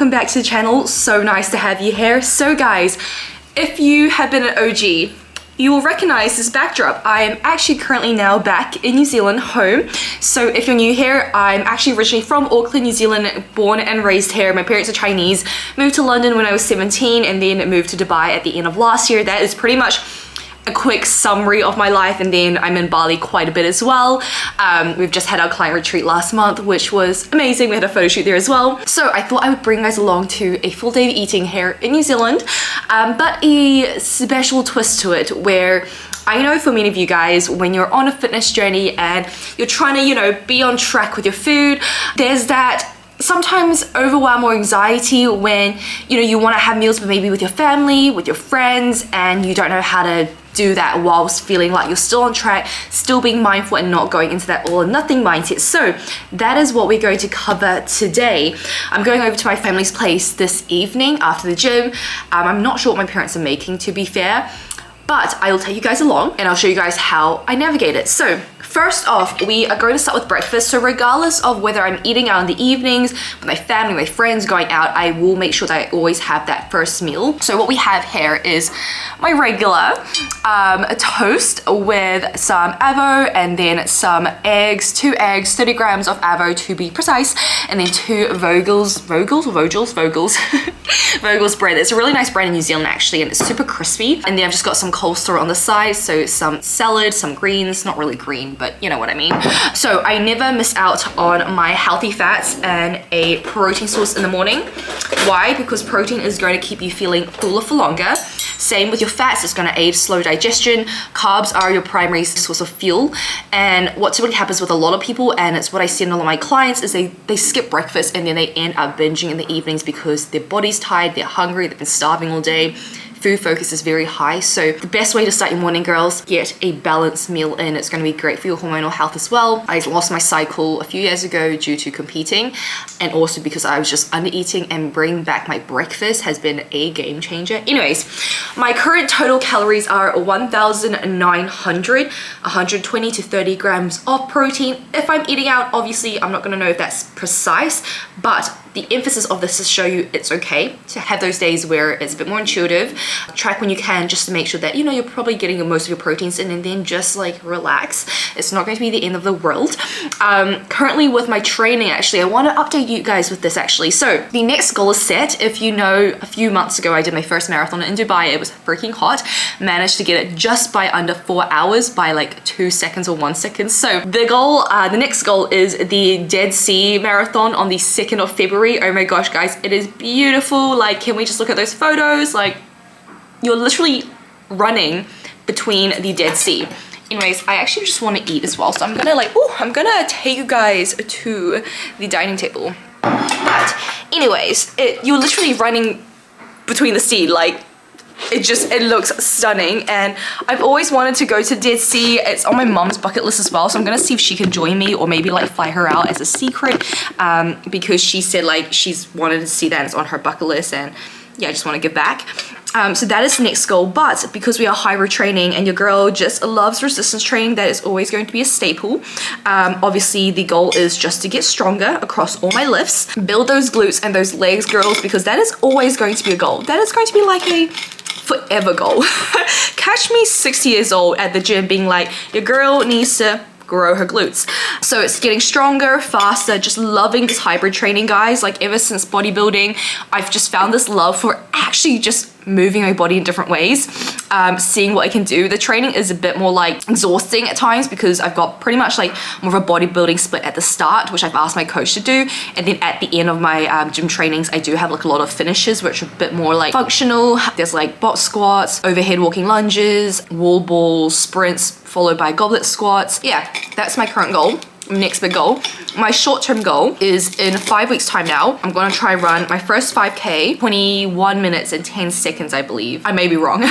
welcome back to the channel. So nice to have you here. So guys, if you have been an OG, you will recognize this backdrop. I am actually currently now back in New Zealand, home. So if you're new here, I'm actually originally from Auckland, New Zealand, born and raised here. My parents are Chinese, moved to London when I was 17 and then moved to Dubai at the end of last year. That is pretty much a quick summary of my life, and then I'm in Bali quite a bit as well. We've just had our client retreat last month, which was amazing. We had a photo shoot there as well. So I thought I would bring you guys along to a full day of eating here in New Zealand, but a special twist to it where I know for many of you guys, when you're on a fitness journey and you're trying to, you know, be on track with your food, there's that sometimes overwhelm or anxiety when, you know, you want to have meals but maybe with your family, with your friends, and you don't know how to do that whilst feeling like you're still on track, still being mindful and not going into that all or nothing mindset. So that is what we're going to cover today. I'm going over to my family's place this evening after the gym. I'm not sure what my parents are making, to be fair, but I will take you guys along and I'll show you guys how I navigate it. So first off, we are going to start with breakfast. So regardless of whether I'm eating out in the evenings with my family, my friends, going out, I will make sure that I always have that first meal. So what we have here is my regular a toast with some avo and then some eggs, 2 eggs, 30 grams of avo to be precise, and then 2 Vogels bread. It's a really nice bread in New Zealand actually, and it's super crispy. And then I've just got some coleslaw on the side, so some salad, some greens, not really green, but you know what I mean. So I never miss out on my healthy fats and a protein source in the morning. Why? Because protein is going to keep you feeling fuller for longer. Same with your fats, it's going to aid slow digestion. Carbs are your primary source of fuel, and what typically happens with a lot of people, and it's what I see in a lot of my clients, is they skip breakfast and then they end up binging in the evenings because their body's tired, they're hungry, they've been starving all day. Food focus is very high. So the best way to start your morning, girls, get a balanced meal in. It's going to be great for your hormonal health as well. I lost my cycle a few years ago due to competing, and also because I was just under eating, and bringing back my breakfast has been a game changer. Anyways, my current total calories are 1,900, 120 to 30 grams of protein. If I'm eating out, obviously I'm not going to know if that's precise, but the emphasis of this is to show you it's okay to have those days where it's a bit more intuitive. Track when you can, just to make sure that, you know, you're probably getting most of your proteins in, and then just like relax. It's not going to be the end of the world. Currently with my training, actually, I want to update you guys with this actually. So the next goal is set. If you know, a few months ago, I did my first marathon in Dubai. It was freaking hot. Managed to get it just by under 4 hours by like 2 seconds or 1 second. So the goal, the next goal is the Dead Sea Marathon on the 2nd of February. Oh my gosh, guys, it is beautiful. Like, can we just look at those photos? Like, you're literally running between the Dead Sea. Anyways, I actually just want to eat as well, so I'm gonna take you guys to the dining table. But anyways, you're literally running between the sea. Like, it looks stunning, and I've always wanted to go to Dead Sea. It's on my mom's bucket list as well, so I'm gonna see if she can join me, or maybe like fly her out as a secret, because she said like she's wanted to see that, and it's on her bucket list, and yeah, I just want to give back. So that is the next goal, but because we are hybrid training and your girl just loves resistance training, that is always going to be a staple. Obviously the goal is just to get stronger across all my lifts, build those glutes and those legs, girls, because that is always going to be a goal. That is going to be like a forever goal. Catch me 60 years old at the gym being like, your girl needs to grow her glutes. So it's getting stronger, faster, just loving this hybrid training, guys. Like, ever since bodybuilding, I've just found this love for actually just moving my body in different ways, seeing what I can do. The training is a bit more like exhausting at times because I've got pretty much like more of a bodybuilding split at the start, which I've asked my coach to do, and then at the end of my gym trainings I do have like a lot of finishes which are a bit more like functional. There's like box squats, overhead walking lunges, wall balls, sprints, followed by goblet squats. Yeah, that's my current goal. Next big goal. My short-term goal is in 5 weeks time now, I'm gonna try run my first 5K, 21 minutes and 10 seconds, I believe. I may be wrong.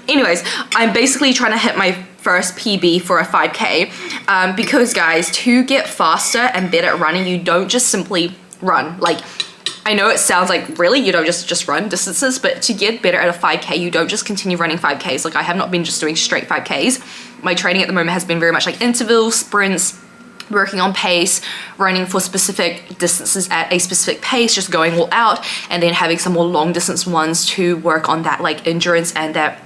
Anyways, I'm basically trying to hit my first PB for a 5K, because guys, to get faster and better at running, you don't just simply run. Like, I know it sounds like, really, you don't just run distances, but to get better at a 5K, you don't just continue running 5Ks. Like, I have not been just doing straight 5Ks. My training at the moment has been very much like intervals, sprints, working on pace, running for specific distances at a specific pace, just going all out, and then having some more long distance ones to work on that like endurance and that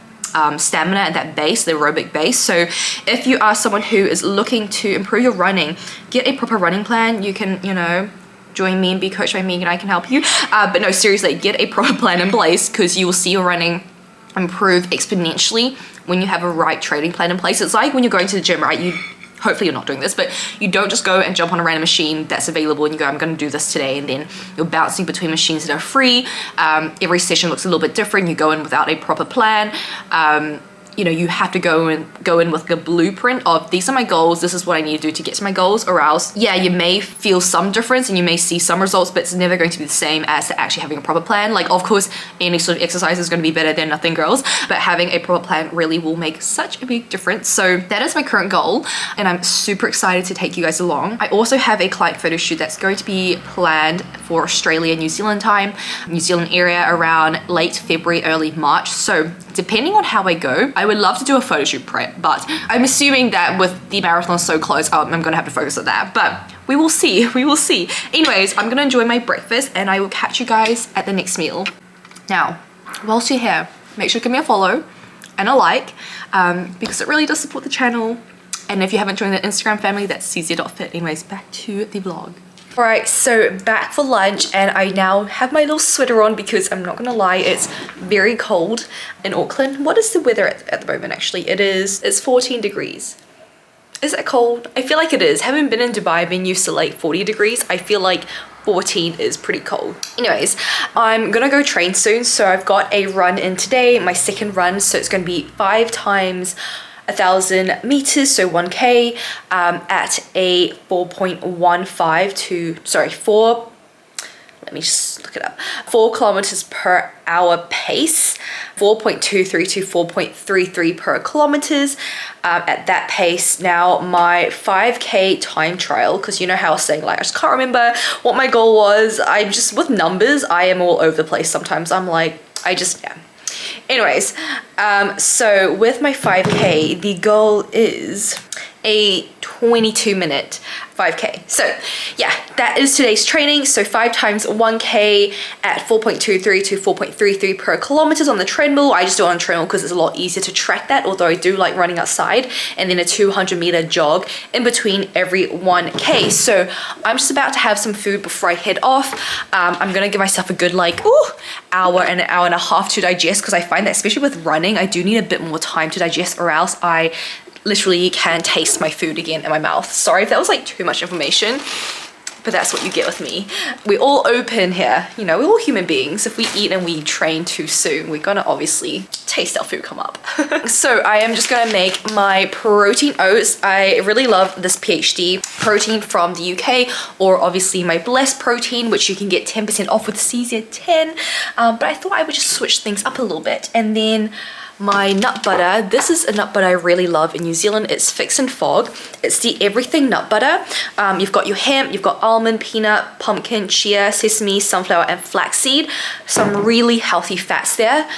stamina and that base, the aerobic base. So if you are someone who is looking to improve your running, get a proper running plan. You can, you know, join me and be coached by me and I can help you. But no, seriously, get a proper plan in place because you will see your running improve exponentially when you have a right training plan in place. It's like when you're going to the gym, right? Hopefully you're not doing this, but you don't just go and jump on a random machine that's available and you go, I'm going to do this today, and then you're bouncing between machines that are free. Every session looks a little bit different. You go in without a proper plan. You know, you have to go in with a blueprint of these are my goals, this is what I need to do to get to my goals, or else, yeah, you may feel some difference and you may see some results, but it's never going to be the same as actually having a proper plan. Like, of course, any sort of exercise is going to be better than nothing, girls, but having a proper plan really will make such a big difference. So that is my current goal, and I'm super excited to take you guys along. I also have a client photo shoot that's going to be planned for Australia, New Zealand time, New Zealand area around late February, early March. So depending on how I go, I would love to do a photo shoot prep, but I'm assuming that with the marathon so close, I'm gonna have to focus on that, but we will see, we will see. Anyways, I'm gonna enjoy my breakfast and I will catch you guys at the next meal. Now, whilst you're here, make sure to give me a follow and a like, because it really does support the channel. And if you haven't joined the Instagram family, that's cz.fit. Anyways, back to the vlog. Alright, so back for lunch, and I now have my little sweater on because I'm not gonna lie, it's very cold in Auckland. What is the weather at the moment actually? It's 14 degrees. Is that cold? I feel like it is. Having been in Dubai, been used to like 40 degrees, I feel like 14 is pretty cold. Anyways, I'm gonna go train soon, so I've got a run in today, my second run, so it's gonna be 5 times 1,000 meters, so 1k, at a 4.15 to, sorry, 4, let me just look it up, 4 kilometers per hour pace, 4.23 to 4.33 per kilometers, at that pace. Now my 5k time trial, because you know how I was saying, like, I just can't remember what my goal was. I'm just, with numbers, I am all over the place sometimes. I'm like, yeah. Anyways, so with my 5k, the goal is a 22-minute 5k. So yeah, that is today's training. So 5 times 1k at 4.23 to 4.33 per kilometers on the treadmill. I just do it on treadmill because it's a lot easier to track that, although I do like running outside, and then a 200-meter jog in between every 1k. So I'm just about to have some food before I head off. I'm gonna give myself a good like hour and an hour and a half to digest, because I find that especially with running, I do need a bit more time to digest, or else I literally can taste my food again in my mouth. Sorry if that was like too much information, but that's what you get with me. We're all open here, you know, we're all human beings. If we eat and we train too soon, we're gonna obviously taste our food come up. So I am just gonna make my protein oats. I really love this PhD protein from the UK, or obviously my Blessed protein, which you can get 10% off with CZ10. But I thought I would just switch things up a little bit. And then my nut butter. This is a nut butter I really love in New Zealand. It's Fix and Fog. It's the everything nut butter. You've got your hemp, you've got almond, peanut, pumpkin, chia, sesame, sunflower, and flaxseed. Some really healthy fats there.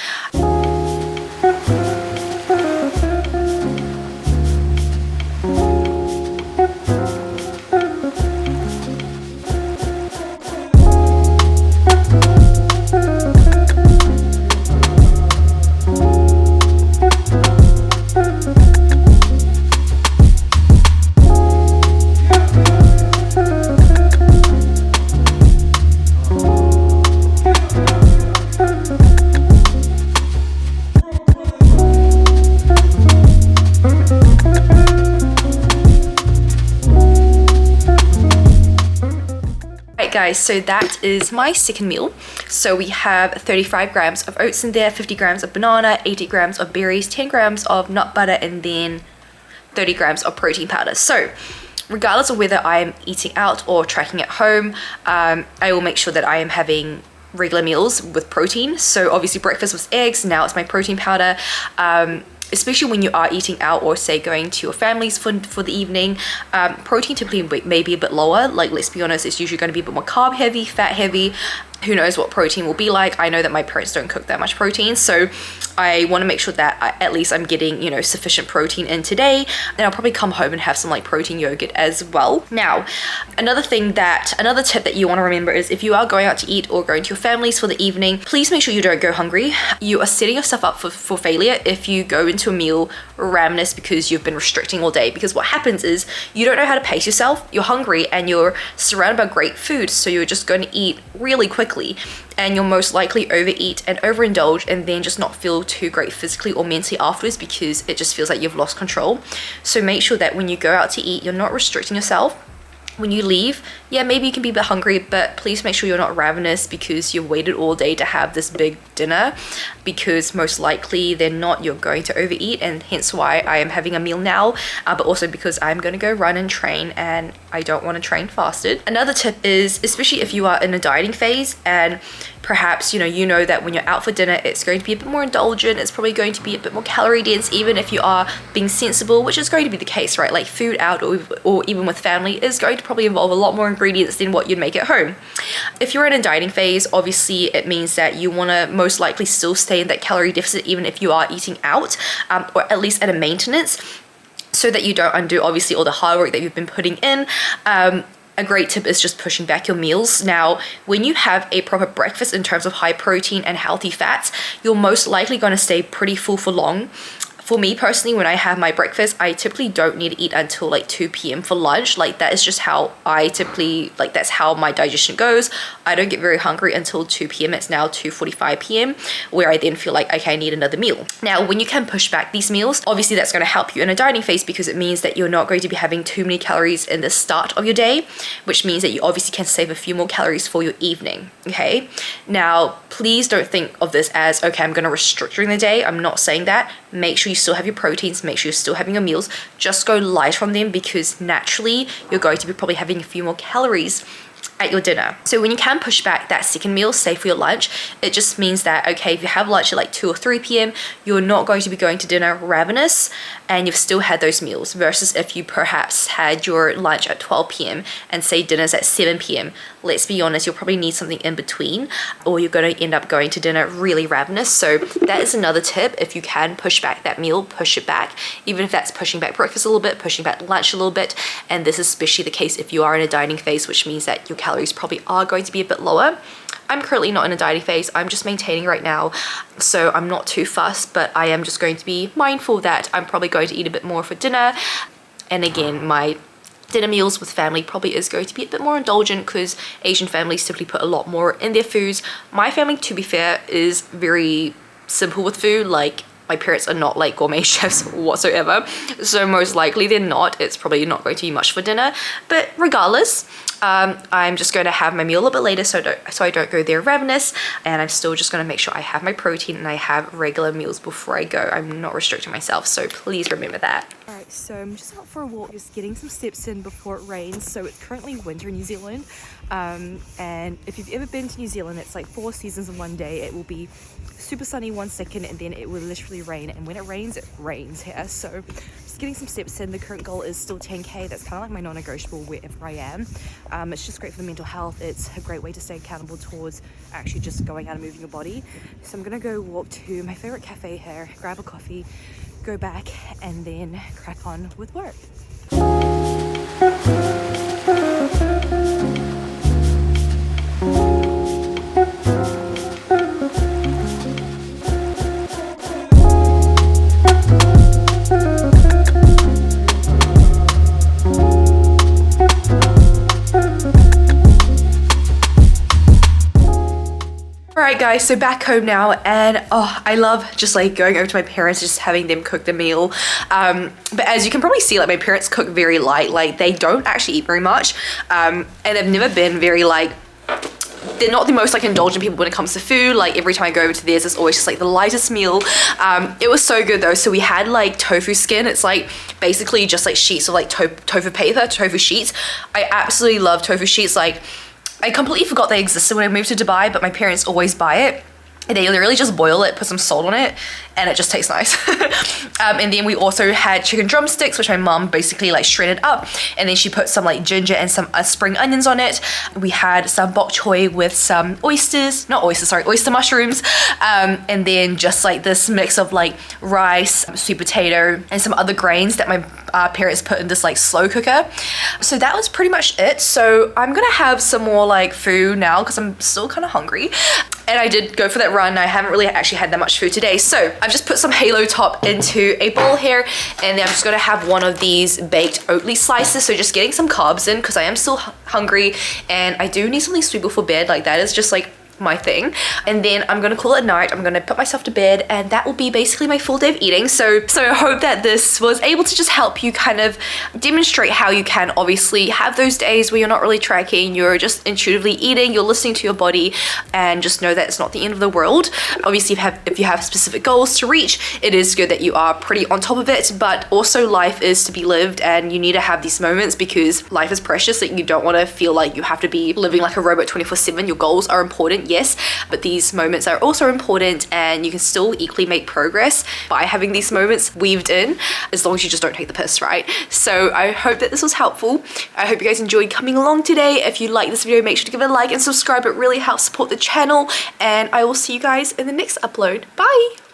Guys, so that is my second meal. So we have 35 grams of oats in there, 50 grams of banana, 80 grams of berries, 10 grams of nut butter, and then 30 grams of protein powder. So regardless of whether I am eating out or tracking at home, I will make sure that I am having regular meals with protein. So obviously breakfast was eggs, now it's my protein powder. Especially when you are eating out, or say going to your family's for the evening, protein typically may be a bit lower. Like, let's be honest, it's usually going to be a bit more carb heavy, fat heavy. Who knows what protein will be like. I know that my parents don't cook that much protein, so I want to make sure that at least I'm getting, you know, sufficient protein in today. Then I'll probably come home and have some like protein yogurt as well. Now, another tip that you want to remember is if you are going out to eat or going to your families for the evening, please make sure you don't go hungry. You are setting yourself up for failure if you go into a meal ravenous because you've been restricting all day. Because what happens is you don't know how to pace yourself, you're hungry and you're surrounded by great food, so you're just going to eat really quickly, and you'll most likely overeat and overindulge and then just not feel too great physically or mentally afterwards because it just feels like you've lost control. So make sure that when you go out to eat, you're not restricting yourself. When you leave, yeah, maybe you can be a bit hungry, but please make sure you're not ravenous because you've waited all day to have this big dinner, because most likely they're not, you're going to overeat, and hence why I am having a meal now, but also because I'm going to go run and train and I don't want to train fasted. Another tip is, especially if you are in a dieting phase and perhaps you know that when you're out for dinner it's going to be a bit more indulgent, it's probably going to be a bit more calorie dense, even if you are being sensible, which is going to be the case, right? Like food out or even with family is going to probably involve a lot more ingredients than what you'd make at home. If you're in a dieting phase, obviously it means that you want to most likely still stay in that calorie deficit even if you are eating out, or at least at a maintenance, so that you don't undo obviously all the hard work that you've been putting in. A great tip is just pushing back your meals. Now, when you have a proper breakfast in terms of high protein and healthy fats, you're most likely going to stay pretty full for long. For me personally, when I have my breakfast, I typically don't need to eat until like 2 p.m. for lunch. Like that is just how I typically, like that's how my digestion goes. I don't get very hungry until 2 p.m. It's now 2:45 p.m. where I then feel like, okay, I need another meal. Now, when you can push back these meals, obviously that's going to help you in a dieting phase because it means that you're not going to be having too many calories in the start of your day, which means that you obviously can save a few more calories for your evening, okay? Now, please don't think of this as, okay, I'm going to restrict during the day. I'm not saying that. Make sure you still have your proteins, make sure you're still having your meals, just go light on them because naturally you're going to be probably having a few more calories at your dinner. So when you can push back that second meal, say for your lunch, it just means that, okay, if you have lunch at like 2 or 3 p.m., you're not going to be going to dinner ravenous and you've still had those meals, versus if you perhaps had your lunch at 12 p.m. and say dinner's at 7 p.m. Let's be honest, you'll probably need something in between or you're going to end up going to dinner really ravenous. So that is another tip. If you can push back that meal, push it back, even if that's pushing back breakfast a little bit, pushing back lunch a little bit. And this is especially the case if you are in a dieting phase, which means that your calories probably are going to be a bit lower. I'm currently not in a dieting phase, I'm just maintaining right now, so I'm not too fussed, but I am just going to be mindful that I'm probably going to eat a bit more for dinner. And again, my dinner meals with family probably is going to be a bit more indulgent because Asian families typically put a lot more in their foods. My family, to be fair, is very simple with food. Like my parents are not like gourmet chefs whatsoever, so most likely they're not. It's probably not going to be much for dinner, but regardless, I'm just going to have my meal a little bit later so I don't go there ravenous, and I'm still just going to make sure I have my protein and I have regular meals before I go. I'm not restricting myself, so please remember that. Alright, so I'm just out for a walk, just getting some steps in before it rains. So it's currently winter in New Zealand, and if you've ever been to New Zealand, it's like 4 seasons in one day. It will be super sunny 1 second and then it will literally rain, and when it rains here. So just getting some steps in. The current goal is still 10k. That's kind of like my non-negotiable wherever I am. It's just great for the mental health. It's a great way to stay accountable towards actually just going out and moving your body. So I'm gonna go walk to my favorite cafe here, grab a coffee, go back, and then crack on with work. Alright guys, so back home now, and I love just like going over to my parents, just having them cook the meal. But as you can probably see, like my parents cook very light. Like they don't actually eat very much, and they've never been very like, they're not the most like indulgent people when it comes to food. Like every time I go over to theirs, it's always just like the lightest meal. It was so good though. So we had like tofu skin. It's like basically just like sheets of like tofu paper, tofu sheets. I absolutely love tofu sheets. Like I completely forgot they existed when I moved to Dubai, but my parents always buy it. And they literally just boil it, put some salt on it, and it just tastes nice. And then we also had chicken drumsticks, which my mom basically like shredded up, and then she put some like ginger and some spring onions on it. We had some bok choy with some oyster mushrooms, and then just like this mix of like rice, sweet potato, and some other grains that my parents put in this like slow cooker. So that was pretty much it. So I'm gonna have some more like food now because I'm still kind of hungry. And I did go for that run. I haven't really actually had that much food today. So I've just put some halo top into a bowl here, and then I'm just gonna have one of these baked Oatly slices. So just getting some carbs in because I am still hungry and I do need something sweet before bed. Like that is just like my thing. And then I'm gonna call it night. I'm gonna put myself to bed, and that will be basically my full day of eating. So I hope that this was able to just help you kind of demonstrate how you can obviously have those days where you're not really tracking, you're just intuitively eating, you're listening to your body, and just know that it's not the end of the world. Obviously, if you have specific goals to reach, it is good that you are pretty on top of it, but also life is to be lived, and you need to have these moments because life is precious. That you don't want to feel like you have to be living like a robot 24/7. Your goals are important, yes, but these moments are also important, and you can still equally make progress by having these moments weaved in, as long as you just don't take the piss, right? So I hope that this was helpful. I hope you guys enjoyed coming along today. If you like this video, make sure to give it a like and subscribe. It really helps support the channel, and I will see you guys in the next upload. Bye!